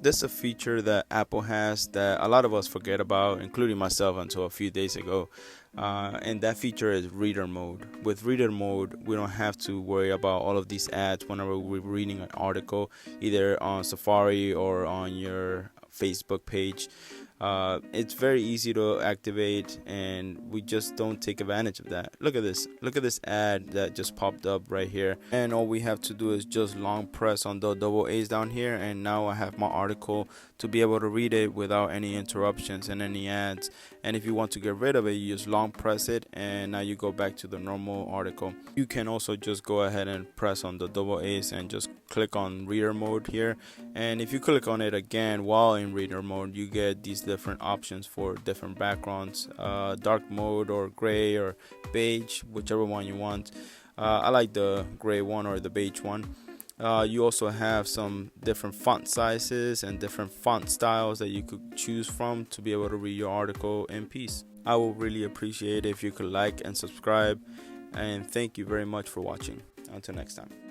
This is a feature that Apple has that a lot of us forget about, including myself until a few days ago. And that feature is reader mode. With reader mode, we don't have to worry about all of these ads whenever we're reading an article, either on Safari or on your Facebook page. It's very easy to activate, and we just don't take advantage of that. Look at this. Look at this ad that just popped up right here. And all we have to do is just long press on the double A's down here, and now I have my article to be able to read it without any interruptions and any ads. And if you want to get rid of it, you just long press it, and now you go back to the normal article. You can also just go ahead and press on the double A's and just click on reader mode here. And if you click on it again while in reader mode, you get these different options for different backgrounds, dark mode or gray or beige, whichever one you want. I like the gray one or the beige one. You also have some different font sizes and different font styles that you could choose from to be able to read your article in peace. I will really appreciate it if you could like and subscribe, and thank you very much for watching. Until next time.